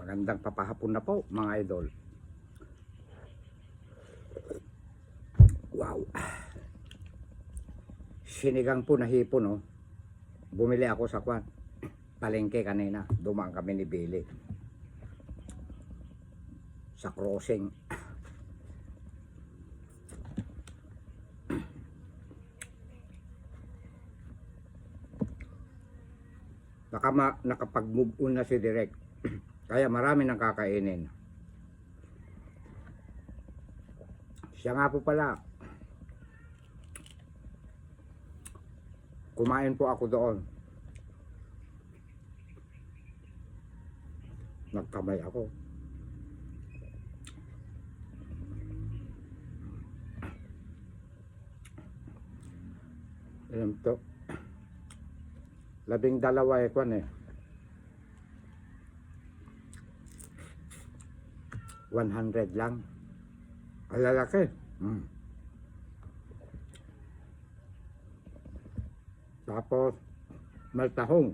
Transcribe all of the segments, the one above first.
Magandang papahapon na po mga idol. Wow. Sinigang po na hipon, oh. Bumili ako sa palengke kanina. Dumaan kami ni Billy sa crossing. Nakapag-move on na si Direk. Kaya marami nang kakainin. Siya nga po pala. Kumain po ako doon. Nagkamay ako. Alam to. 12 eh. 100 lang. Ang lalaki. Tapos maltahong.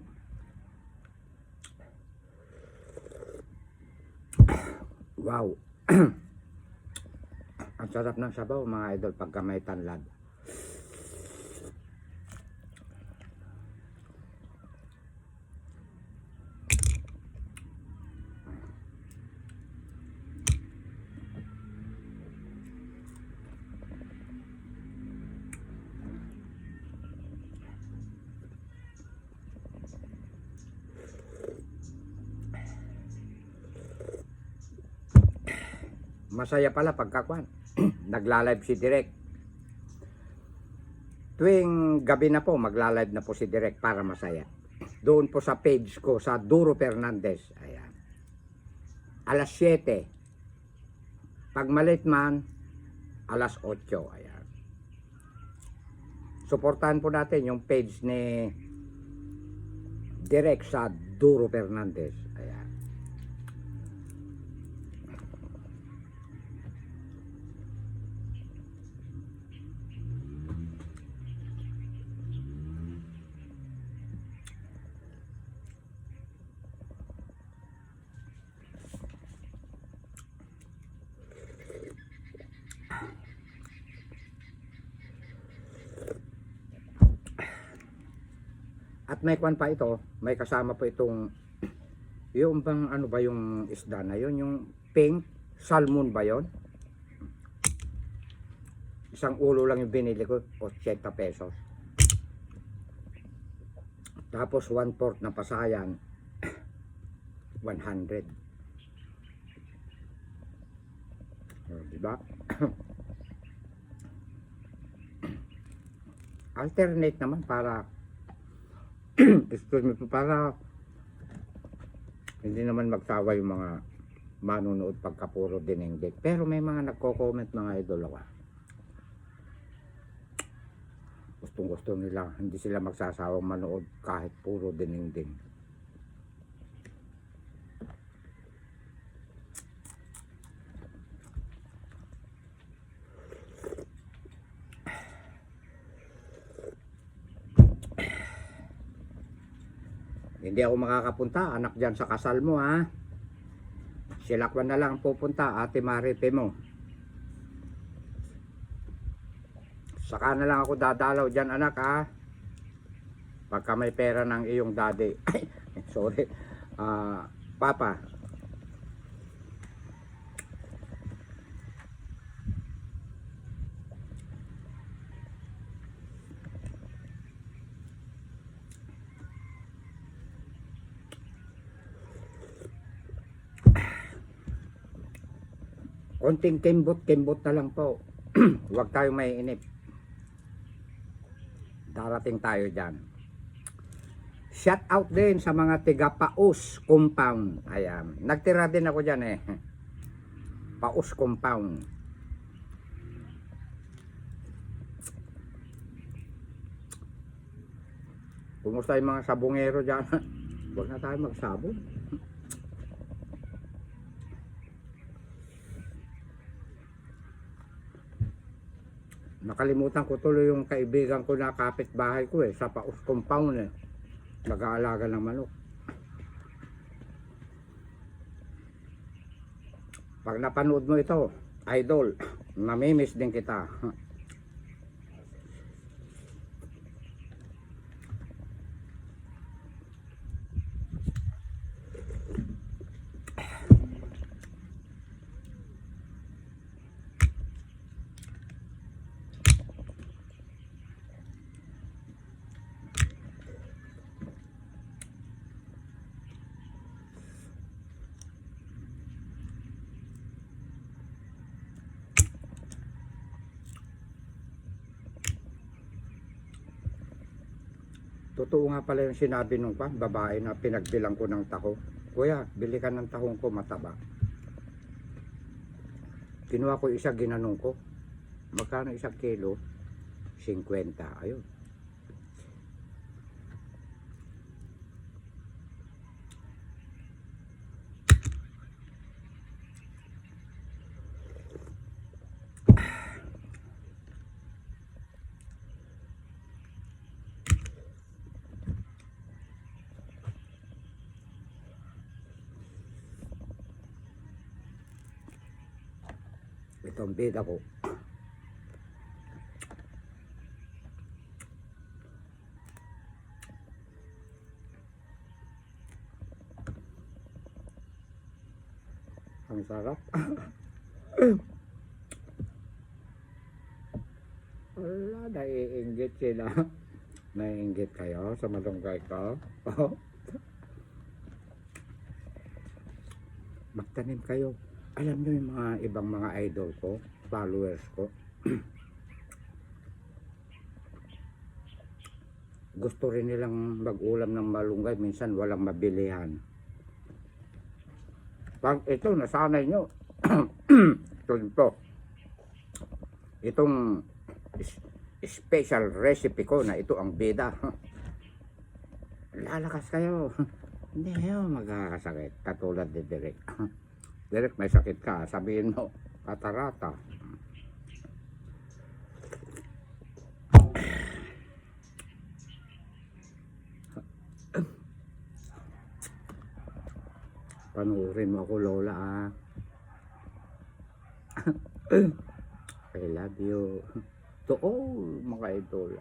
Wow. Ang sarap ng sabaw mga idol pagka may tanlad. Masaya pala pagkakuan. Nagla-live si Direk. Tuwing gabi na po, magla-live na po si Direk para masaya. Doon po sa page ko, sa Duro Fernandez. Ayan. Alas 7. Pag malit man, alas 8. Ayan. Suportahan po natin yung page ni Direk sa Duro Fernandez. Ayan. At may kwan pa ito, may kasama po itong yung bang ano ba yung isda na yun, yung pink salmon ba yun? Isang ulo lang yung binili ko, 80 pesos. Tapos 1/4 na pasayan, 100. Diba? Alternate naman para excuse me, para hindi naman magsawa yung mga manunood pagka puro dinengdeng. Pero may mga nagko-comment mga idol ako. Gustong gusto nila, hindi sila magsasawang manood kahit puro dinengdeng. Hindi ako makakapunta, anak dyan sa kasal mo ha. Silakwan na lang pupunta, Ate Maripe mo. Saka na lang ako dadalaw dyan anak ha. Pagka may pera ng iyong daddy. Sorry. Papa. Konting kimbot na lang po. Huwag tayong maiinip. Darating tayo dyan. Shout out din sa mga tiga Paus Compound. Ayan. Nagtira din ako dyan eh. Paus Compound. Kumusta yung mga sabongero dyan? Huwag na tayo magsabong. Nakalimutan ko tuloy yung kaibigan ko na kapitbahay ko sa Paus Compound nag-aalaga ng manok. Pag napanood mo ito, idol, mamimiss din kita. Totoo nga pala yung sinabi nung babae na pinagbilang ko ng taho. Kuya, bili ka ng tahong ko mataba. Kinuha ko isa, ginanong ko. Magkano isang kilo? 50. Ayun. Ito ang bida ko. Ang sarap. Wala, naiinggit sila. Naiinggit kayo sa malunggay ko. Magtanim kayo. Alam nyo yung mga ibang mga idol ko, followers ko. Gusto rin nilang mag-ulam ng malunggay, minsan walang mabilihan. Pag ito, nasanay nyo. Ito, itong special recipe ko na ito ang bida. Lalakas kayo. Hindi kayo magkakasakit. Katulad ni Derek. Derek, may sakit ka. Sabihin mo, katarata. Panuorin mo ako, Lola, ah. I love you. To all mga idol.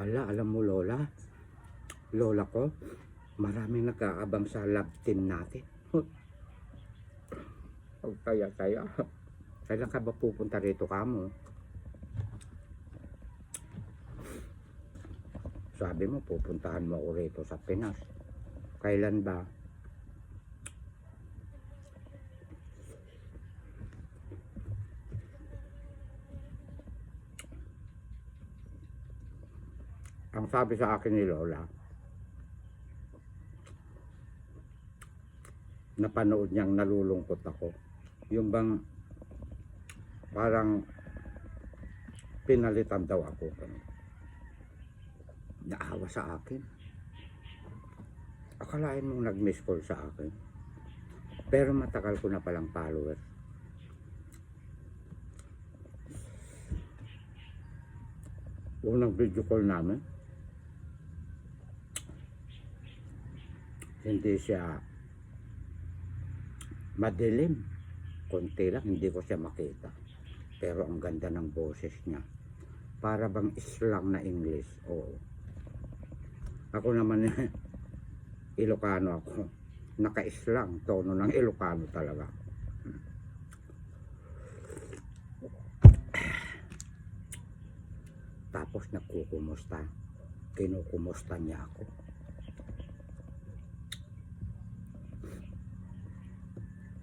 Hala, alam mo, Lola, Lola ko, maraming nag-aabang sa love team natin. Huwag kaya. Kailan ka ba pupunta rito kamo? Sabi mo, pupuntahan mo ako rito sa Pinas. Kailan ba? Ang sabi sa akin ni Lola, napanood niyang nalulungkot ako. Yung bang parang pinalitan daw ako. Naawa sa akin. Akalain mong nag-miss call sa akin. Pero matagal ko na palang followers. Unang video call namin, hindi siya madilim. Konti lang, hindi ko siya makita. Pero ang ganda ng boses niya. Para bang slang na English. Oo. Ako naman, Ilocano ako. Naka-islang, tono ng Ilocano talaga. Tapos nagkukumusta. Kinukumusta niya ako.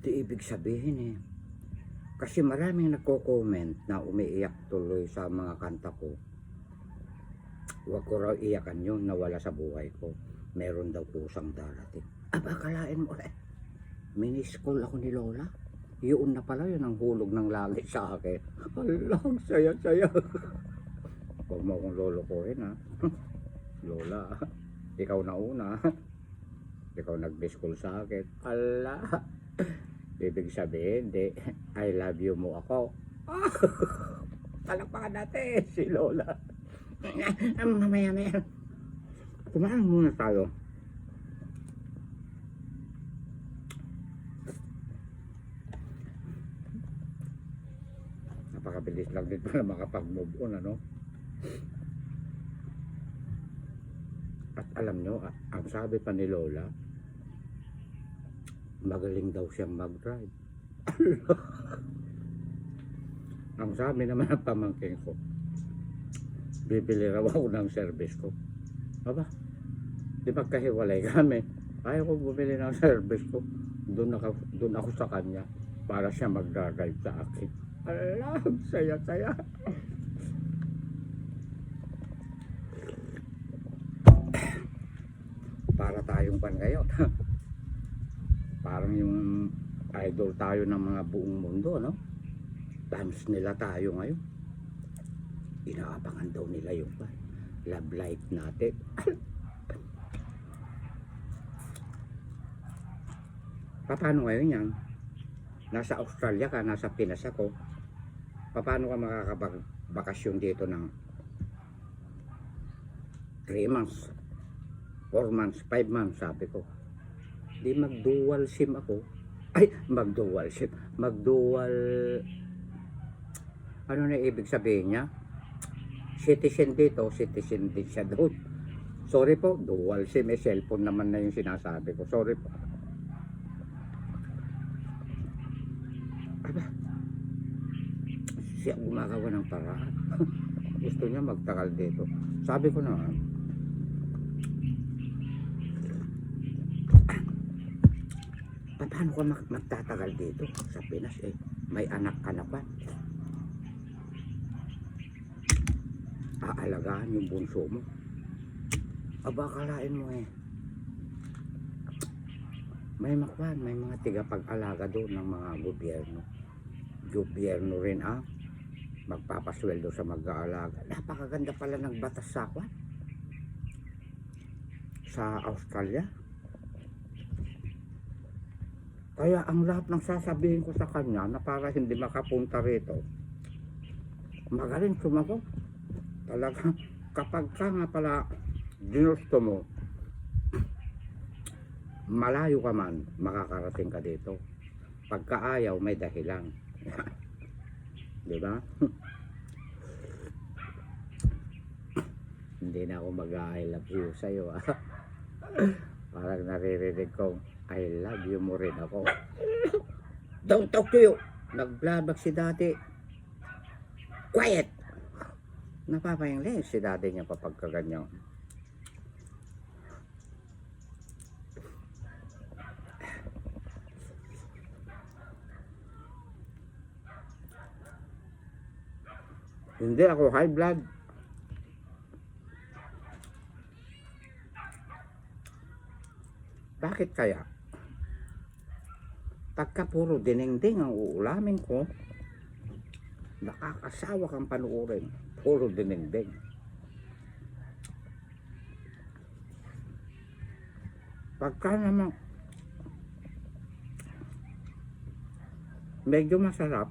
Di ibig sabihin kasi maraming nagko-comment na umiiyak tuloy sa mga kanta ko. Huwag ko raw iyakan yun, nawala sa buhay ko. Meron daw kusang darating. Aba, akalain mo mini-school ako ni Lola. Yun na pala, yun ang hulog ng langit sa akin. Alang, saya-saya. Huwag mo akong lolokohin, ha. Lola, ikaw na una. Ikaw nag-school sa akin. Ala, ibig sabihin, I love you mo ako. Palakpakan natin si Lola. Mamaya. Kumain muna tayo. napakabilis lang din pala makapag-move on, ano? At alam nyo, ang sabi pa ni Lola, magaling daw siyang mag-drive. Ang sabi naman ng pamangkin ko, bibili raw ako ng service ko. Aba, di magkahiwalay kami. Ayaw ko bumili ng service ko. Doon ako sa kanya para siya mag-drive sa akin. Alam, saya-saya. Para tayong pan ngayon. Parang yung idol tayo ng mga buong mundo, no? Fans nila tayo ngayon. Inaabangan daw nila yung love life natin. Paano ngayon yan? Nasa Australia ka, nasa Pinas ako. Paano ka makakapagbakasyon dito ng 3 months, 4 months, 5 months, sabi ko. Di mag-dual SIM ako. Ay, mag-dual SIM. Mag-dual... Ano na ibig sabihin niya? Citizen dito, citizen din siya doon. Sorry po, dual SIM. Cellphone naman na yung sinasabi ko. Sorry po. Aba, siya gumagawa ng paraan. Gusto niya magtagal dito. Sabi ko na, paano ka magtatagal dito sa Pinas eh? May anak ka na pa. Aalagaan yung bunso mo. Aba, kalain mo eh. May mga tigapag-alaga doon ng mga gobyerno. Gobyerno rin magpapasweldo sa mag-aalaga. Napakaganda pala ng batas sa Australia. Kaya ang lahat ng sasabihin ko sa kanya na para hindi makapunta rito, magaling sumagot. Talaga, kapag ka nga pala ginusto mo, malayo ka man, makakarating ka dito. Pagka ayaw, may dahilan. Diba? Hindi na ako mag-I love you sa'yo. Parang naririnig ko, I love you mo rin ako. Don't talk to you. Nagblabag si dati. Quiet. Napapahingli si dati niya kapag kaganyan. Hindi ako high blood. Bakit kaya? Pagka puro dinengdeng ang uulamin ko, nakakasawa kang panuorin. Puro dinengdeng. Pagka naman medyo masarap,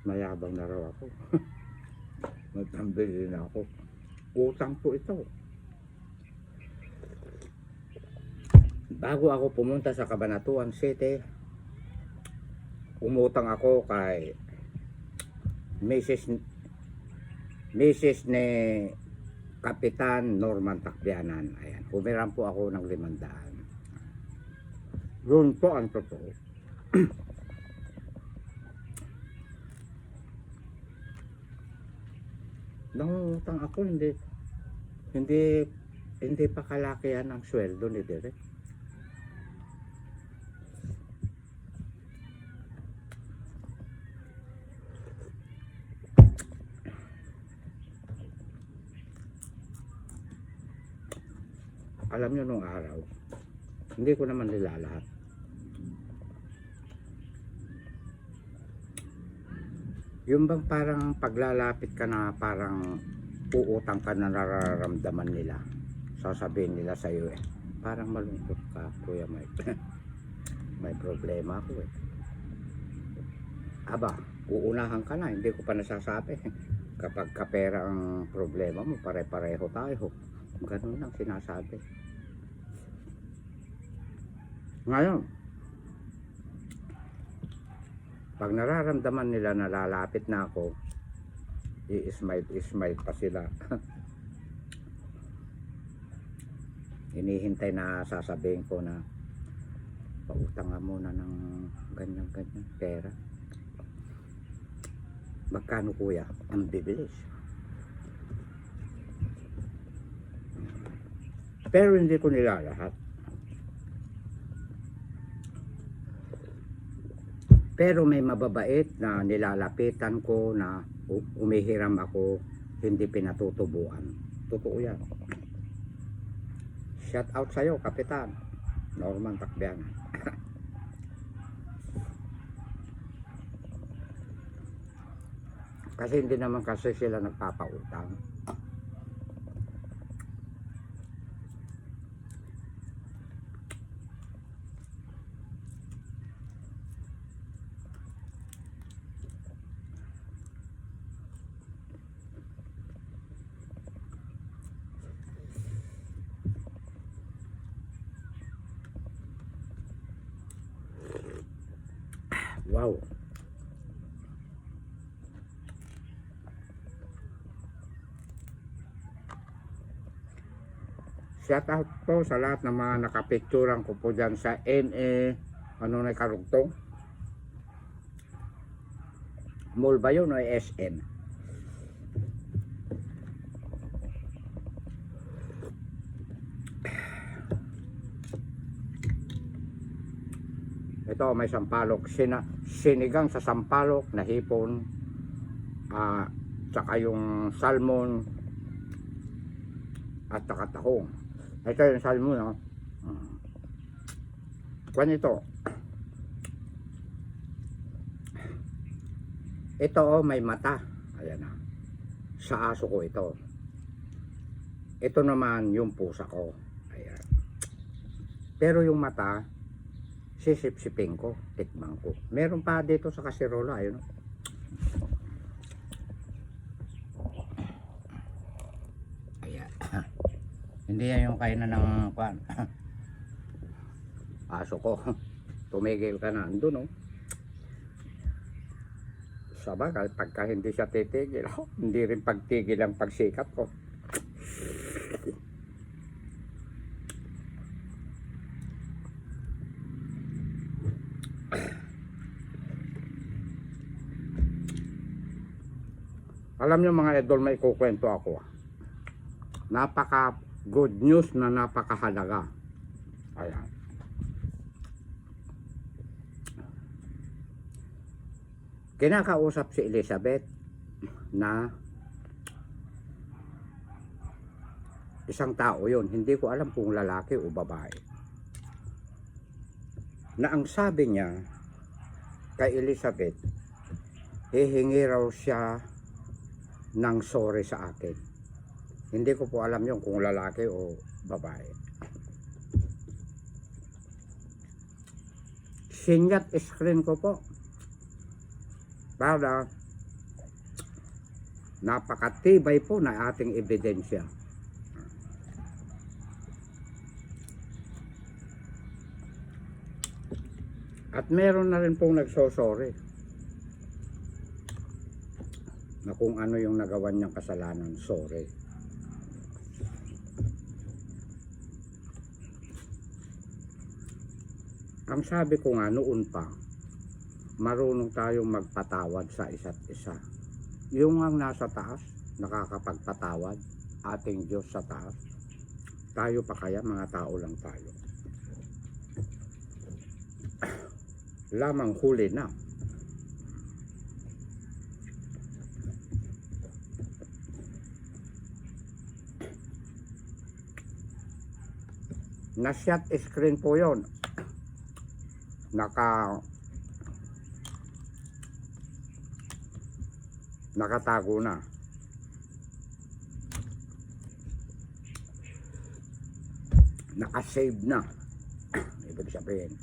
mayabang na raw ako. Magpambili na ako. Utang po ito. Bago ako pumunta sa Cabanatuan City, umutang ako kay Mrs. ni Kapitan Norman Takbianan. Ayan, humiram po ako ng 500. Yun po ang totoo. Nangungutang ako, hindi pa kalakihan ang sweldo ni Derek. Alam nyo nung araw, hindi ko naman nilalahat. Yung bang parang paglalapit ka na parang uutang ka na nararamdaman nila. Sasabihin nila sa iyo parang malungkot ka, Kuya Mike. May problema ako eh. Aba, uunahan ka na, hindi ko pa nasasabi. Kapag kapera ang problema mo, pare-pareho tayo. Ganun lang sinasabi. Ngayon, Pag nararamdaman nila na lalapit na ako, i-smile pa sila. Hinihintay na sasabihin ko na pautang nga muna ng ganyan pera. Magkano kuya? Ang bibilis. Pero hindi ko nilalahat. Pero may mababait na nilalapitan ko na umihiram ako, hindi pinatutubuan. Totoo yan. Shout out sa'yo, Kapitan Norman Takbian. Kasi hindi naman kasi sila nagpapautang. Wow. Shout out po sa lahat ng mga nakapicturan ko po dyan sa NA, ano na karugtong? Mall ba yun o SM? Ito may sampalok, sinigang sa sampalok na hipon, tsaka yung salmon at saka tahong. Ito yung salmon, no? Kwan ito. Ito may mata. Ayan na. Sa aso ko ito. Ito naman yung pusa ko. Ayan. Pero yung mata, sisip-sipin ko, tikman ko. Meron pa dito sa kasirola, ayun. Ayan. Hindi yan yung kainan ng kwan. Aso ko. Tumigil ka na. Andun, no? Sabagay, pagka hindi siya titigil, hindi rin pagtigil ang pagsikap ko. Alam niyo mga idol, may kukwento ako. Napaka good news na napakahalaga. Ayan. Kinakausap si Elizabeth na isang tao yun. Hindi ko alam kung lalaki o babae. Na ang sabi niya kay Elizabeth, hihingi raw siya ng sorry sa akin. Hindi ko po alam yun kung lalaki o babae. Sinyat screen ko po para napakatibay po na ating ebidensya. At meron na rin pong nagsosorry na kung ano yung nagawa niyang kasalanan, sorry. Ang sabi ko nga noon pa, marunong tayong magpatawad sa isa't isa. Yung ang nasa taas, nakakapagpatawad, ating Diyos sa taas. Tayo pa kaya, mga tao lang tayo. Lamang huli na. Na-shot screen po yon. Nakatago na. Naka-save na. Ibig sabihin.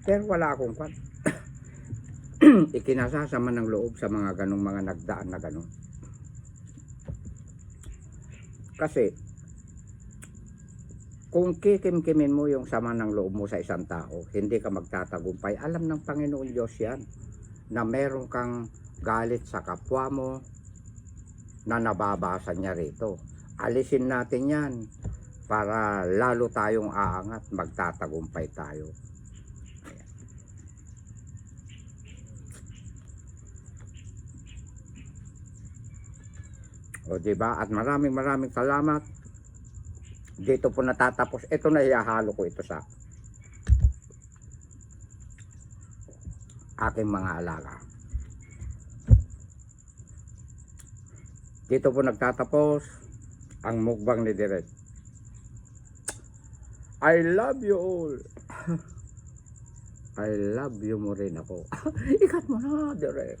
Pero wala akong kwan. Ikinasasama ng loob sa mga ganong mga nagdaan na ganon. Kasi Kung kikimkimin mo yung sama ng loob mo sa isang tao, hindi ka magtatagumpay. Alam ng Panginoon Diyos yan, na meron kang galit sa kapwa mo, na nababasa niya rito. Alisin natin yan, para lalo tayong aangat, magtatagumpay tayo. O diba? At maraming salamat. Dito po natatapos. Ito na ihahalo ko ito sa aking mga alaga. Dito po nagtatapos ang mukbang ni Direk. I love you all. I love you mo rin ako. Ikat mo na, Direk.